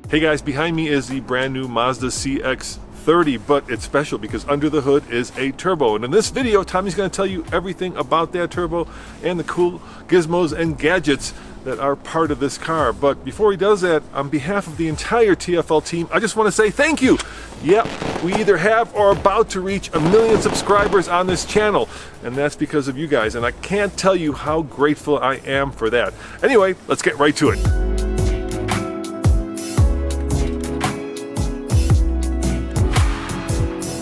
Hey guys, behind me is the brand new Mazda CX-30, but it's special because under the hood is a turbo. And in this video, Tommy's going to tell you everything about that turbo and the cool gizmos and gadgets that are part of this car. But before he does that, on behalf of the entire TFL team, I just want to say thank you. Yep, we either have or are about to reach 1 million subscribers on this channel, and that's because of you guys, and I can't tell you how grateful I am for that. Anyway, let's get right to it.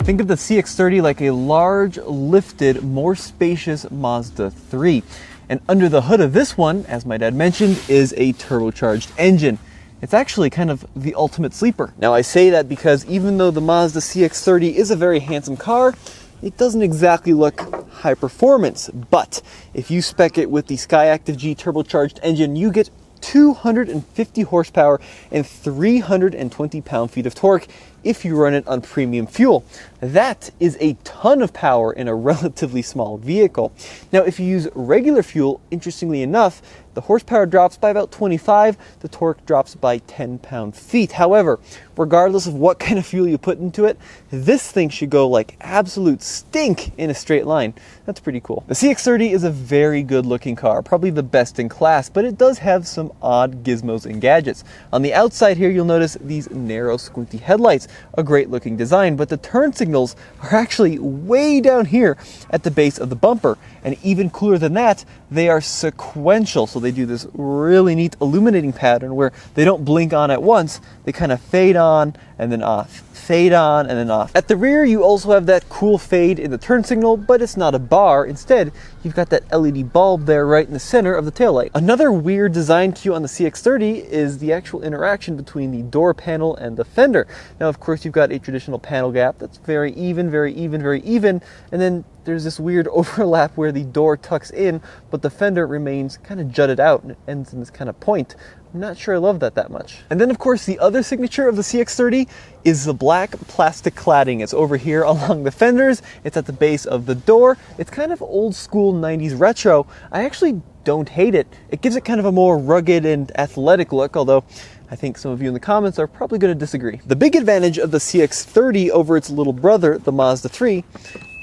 Think of the CX-30 like a large, lifted, more spacious Mazda 3. And under the hood of this one, as my dad mentioned, is a turbocharged engine. It's actually kind of the ultimate sleeper. Now I say that because even though the Mazda CX-30 is a very handsome car, it doesn't exactly look high performance. But if you spec it with the SkyActiv G turbocharged engine, you get 250 horsepower and 320 pound-feet of torque if you run it on premium fuel. That is a ton of power in a relatively small vehicle. Now, if you use regular fuel, interestingly enough, the horsepower drops by about 25, the torque drops by 10 pound-feet. However, regardless of what kind of fuel you put into it, this thing should go like absolute stink in a straight line. That's pretty cool. The CX-30 is a very good looking car, probably the best in class, but it does have some odd gizmos and gadgets. On the outside here, you'll notice these narrow, squinty headlights, a great looking design, but the turn signals are actually way down here at the base of the bumper. And even cooler than that, they are sequential. So they do this really neat illuminating pattern where they don't blink on at once. They kind of fade on and then off, fade on and then off. At the rear, you also have that cool fade in the turn signal, but it's not a bar. Instead, you've got that LED bulb there right in the center of the taillight. Another weird design cue on the CX-30 is the actual interaction between the door panel and the fender. Now, of course, you've got a traditional panel gap that's very even, and then there's this weird overlap where the door tucks in, but the fender remains kind of jutted out and it ends in this kind of point. I'm not sure I love that much. And then, of course, the other signature of the CX-30 is the black plastic cladding. It's over here along the fenders. It's at the base of the door. It's kind of old school 90s retro. I actually don't hate it. It gives it kind of a more rugged and athletic look, although I think some of you in the comments are probably going to disagree. The big advantage of the CX-30 over its little brother, the Mazda 3,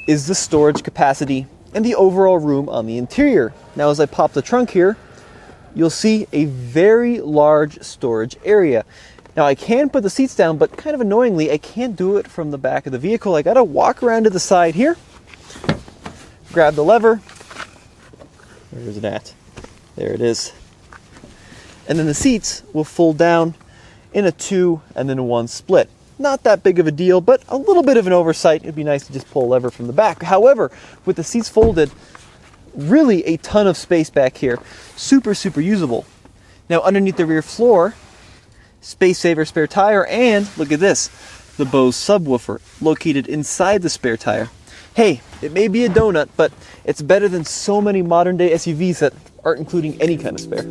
is the storage capacity and the overall room on the interior. Now, as I pop the trunk here, you'll see a very large storage area. Now, I can put the seats down, but kind of annoyingly, I can't do it from the back of the vehicle. I gotta walk around to the side here, grab the lever. Where is it at? There it is. And then the seats will fold down in a 2 and then a 1 split. Not that big of a deal, but a little bit of an oversight. It'd be nice to just pull a lever from the back. However, with the seats folded, really a ton of space back here. Super usable. Now, underneath the rear floor, space saver spare tire, and look at this, the Bose subwoofer located inside the spare tire. Hey, it may be a donut, but it's better than so many modern day SUVs that aren't including any kind of spare.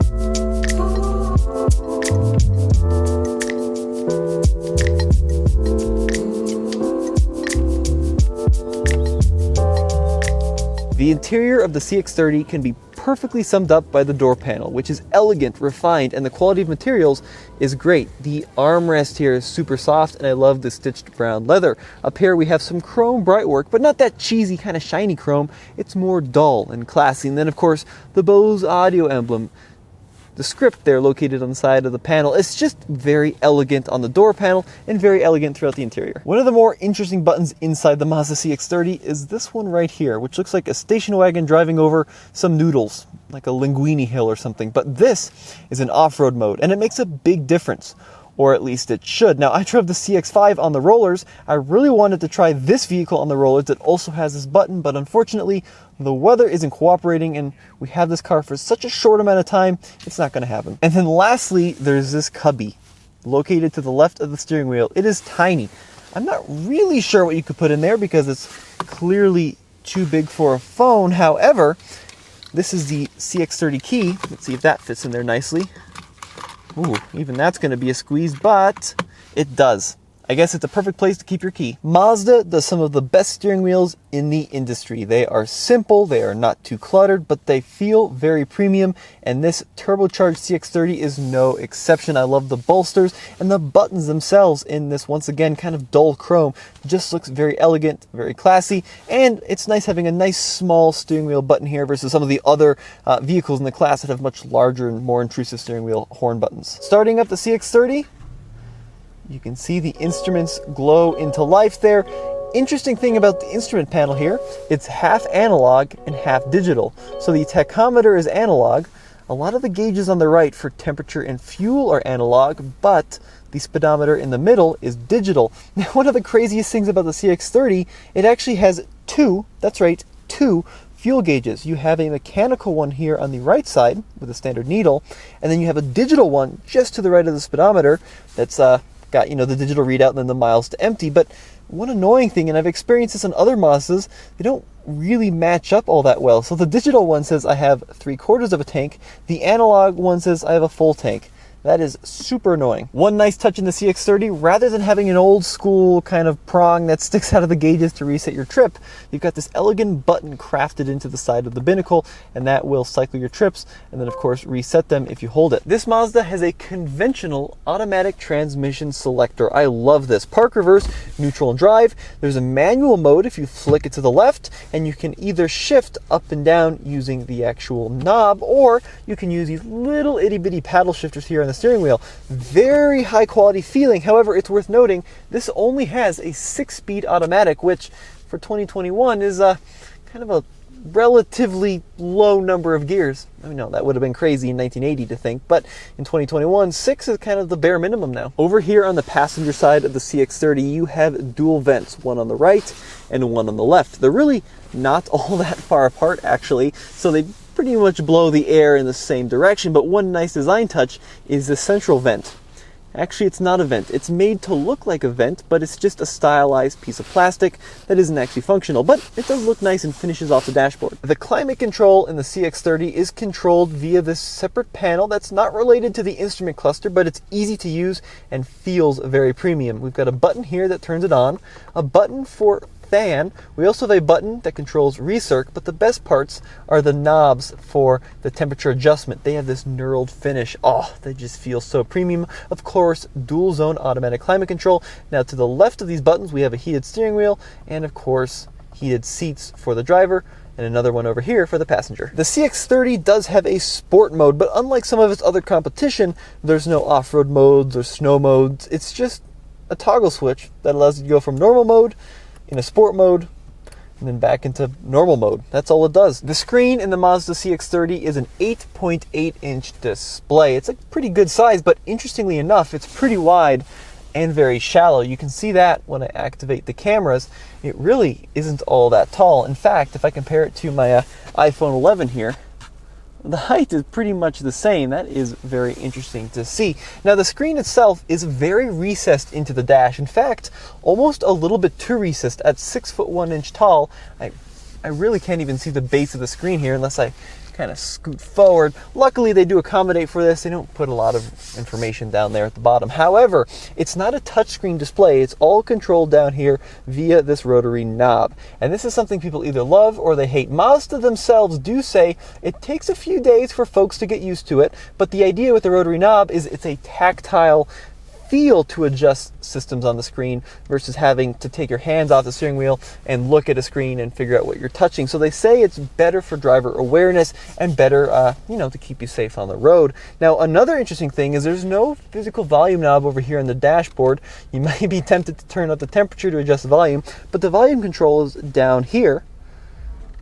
The interior of the CX-30 can be perfectly summed up by the door panel, which is elegant, refined, and the quality of materials is great. The armrest here is super soft, and I love the stitched brown leather. Up here we have some chrome brightwork, but not that cheesy kind of shiny chrome. It's more dull and classy. And then, of course, the Bose audio emblem. The script there located on the side of the panel. It's just very elegant on the door panel and very elegant throughout the interior. One of the more interesting buttons inside the Mazda CX-30 is this one right here, which looks like a station wagon driving over some noodles, like a linguine hill or something. But this is an off-road mode, and it makes a big difference. Or at least it should. Now, I drove the CX-5 on the rollers. I really wanted to try this vehicle on the rollers that also has this button, but unfortunately, the weather isn't cooperating and we have this car for such a short amount of time, it's not going to happen. And then lastly, there's this cubby located to the left of the steering wheel. It is tiny. I'm not really sure what you could put in there because it's clearly too big for a phone. However, this is the CX-30 key. Let's see if that fits in there nicely. Ooh, even that's going to be a squeeze, but it does. I guess it's a perfect place to keep your key. Mazda does some of the best steering wheels in the industry. They are simple, they are not too cluttered, but they feel very premium, and this turbocharged CX-30 is no exception. I love the bolsters and the buttons themselves in this, once again, kind of dull chrome. Just looks very elegant, very classy, and it's nice having a nice small steering wheel button here versus some of the other vehicles in the class that have much larger and more intrusive steering wheel horn buttons. Starting up the CX-30, you can see the instruments glow into life there. Interesting thing about the instrument panel here, it's half analog and half digital. So the tachometer is analog. A lot of the gauges on the right for temperature and fuel are analog, but the speedometer in the middle is digital. Now, one of the craziest things about the CX-30, it actually has two fuel gauges. You have a mechanical one here on the right side with a standard needle, and then you have a digital one just to the right of the speedometer that's got, you know, the digital readout and then the miles to empty. But one annoying thing, and I've experienced this on other Mazdas, they don't really match up all that well. So the digital one says I have 3/4 of a tank. The analog one says I have a full tank. That is super annoying. One nice touch in the CX-30, rather than having an old school kind of prong that sticks out of the gauges to reset your trip, you've got this elegant button crafted into the side of the binnacle, and that will cycle your trips and then of course reset them if you hold it. This Mazda has a conventional automatic transmission selector. I love this. Park, reverse, neutral, and drive. There's a manual mode if you flick it to the left, and you can either shift up and down using the actual knob, or you can use these little itty bitty paddle shifters here on the steering wheel. Very high quality feeling. However, it's worth noting this only has a 6-speed automatic, which for 2021 is kind of a relatively low number of gears. I mean, no, that would have been crazy in 1980 to think, but in 2021, 6 is kind of the bare minimum now. Over here on the passenger side of the CX-30, you have dual vents, one on the right and one on the left. They're really not all that far apart, actually, so they pretty much blow the air in the same direction. But one nice design touch is the central vent. Actually, it's not a vent. It's made to look like a vent, but it's just a stylized piece of plastic that isn't actually functional, but it does look nice and finishes off the dashboard. The climate control in the CX-30 is controlled via this separate panel that's not related to the instrument cluster, but it's easy to use and feels very premium. We've got a button here that turns it on, a button for fan. We also have a button that controls recirc, but the best parts are the knobs for the temperature adjustment. They have this knurled finish. Oh, they just feel so premium. Of course, dual zone automatic climate control. Now to the left of these buttons, we have a heated steering wheel and of course, heated seats for the driver, and another one over here for the passenger. The CX-30 does have a sport mode, but unlike some of its other competition, there's no off-road modes or snow modes. It's just a toggle switch that allows you to go from normal mode in a sport mode, and then back into normal mode. That's all it does. The screen in the Mazda CX-30 is an 8.8-inch display. It's a pretty good size, but interestingly enough, it's pretty wide and very shallow. You can see that when I activate the cameras. It really isn't all that tall. In fact, if I compare it to my iPhone 11 here, the height is pretty much the same. That is very interesting to see. Now, the screen itself is very recessed into the dash. In fact, almost a little bit too recessed. At 6'1" tall, I really can't even see the base of the screen here unless I kind of scoot forward. Luckily, they do accommodate for this. They don't put a lot of information down there at the bottom. However, it's not a touchscreen display. It's all controlled down here via this rotary knob. And this is something people either love or they hate. Mazda themselves do say it takes a few days for folks to get used to it, but the idea with the rotary knob is it's a tactile feel to adjust systems on the screen versus having to take your hands off the steering wheel and look at a screen and figure out what you're touching. So they say it's better for driver awareness and better, to keep you safe on the road. Now, another interesting thing is there's no physical volume knob over here on the dashboard. You might be tempted to turn up the temperature to adjust the volume, but the volume control is down here,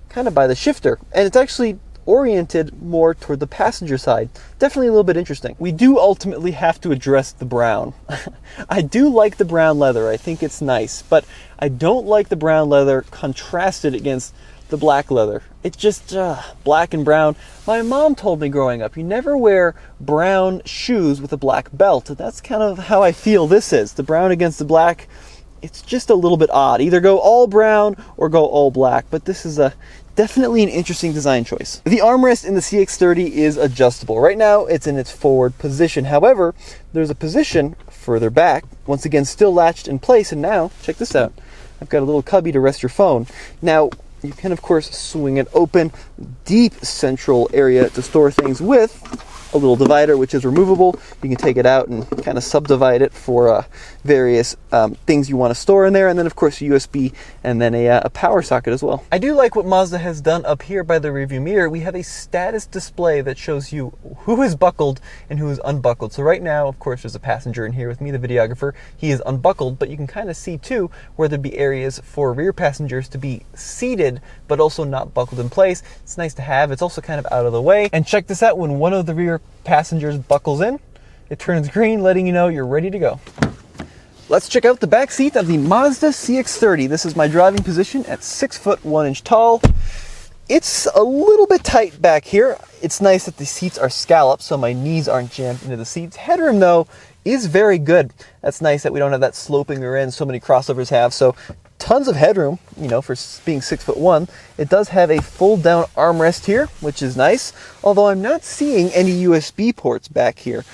kind of by the shifter, and it's actually oriented more toward the passenger side. Definitely a little bit interesting. We do ultimately have to address the brown. I do like the brown leather. I think it's nice, but I don't like the brown leather contrasted against the black leather. It's just black and brown. My mom told me growing up, you never wear brown shoes with a black belt. That's kind of how I feel this is. The brown against the black, it's just a little bit odd. Either go all brown or go all black, but this is definitely an interesting design choice. The armrest in the CX-30 is adjustable. Right now, it's in its forward position. However, there's a position further back. Once again, still latched in place, and now, check this out. I've got a little cubby to rest your phone. Now, you can, of course, swing it open. Deep central area to store things with. A little divider, which is removable. You can take it out and kind of subdivide it for various things you want to store in there. And then, of course, a USB and then a power socket as well. I do like what Mazda has done up here by the rearview mirror. We have a status display that shows you who is buckled and who is unbuckled. So right now, of course, there's a passenger in here with me, the videographer. He is unbuckled, but you can kind of see, too, where there'd be areas for rear passengers to be seated, but also not buckled in place. It's nice to have. It's also kind of out of the way. And check this out. When one of the rear passengers buckles in, it turns green, letting you know you're ready to go. Let's check out the back seat of the Mazda CX-30. This is my driving position at 6 foot 1 inch tall. It's a little bit tight back here. It's nice that the seats are scalloped so my knees aren't jammed into the seats. Headroom, though, is very good. That's nice that we don't have that sloping rear end so many crossovers have. So tons of headroom, you know, for being 6 foot 1. It does have a fold down armrest here, which is nice, although I'm not seeing any USB ports back here.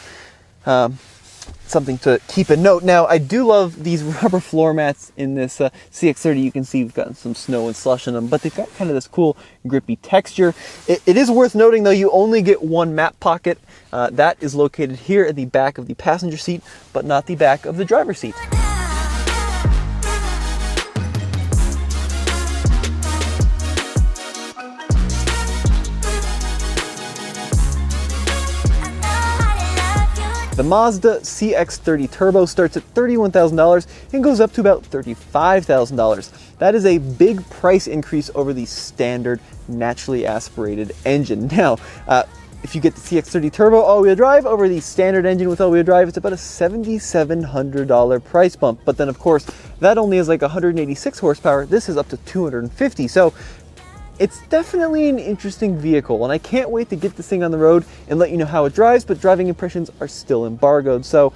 Something to keep a note. Now, I do love these rubber floor mats in this CX-30. You can see we've gotten some snow and slush in them, but they've got kind of this cool grippy texture. It is worth noting, though, you only get one mat pocket. That is located here at the back of the passenger seat, but not the back of the driver's seat. The Mazda CX-30 Turbo starts at $31,000 and goes up to about $35,000. That is a big price increase over the standard naturally aspirated engine. Now, if you get the CX-30 Turbo all-wheel drive over the standard engine with all-wheel drive, it's about a $7,700 price bump. But then, of course, that only has like 186 horsepower. This is up to 250. So it's definitely an interesting vehicle, and I can't wait to get this thing on the road and let you know how it drives, but driving impressions are still embargoed, so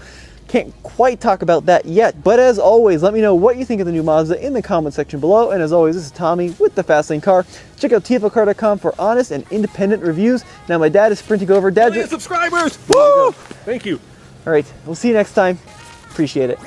can't quite talk about that yet. But as always, let me know what you think of the new Mazda in the comment section below, and as always, this is Tommy with the Fastlane Car. Check out TFLcar.com for honest and independent reviews. Now my dad is sprinting over. Dad, subscribers! Woo! Thank you. All right, we'll see you next time. Appreciate it.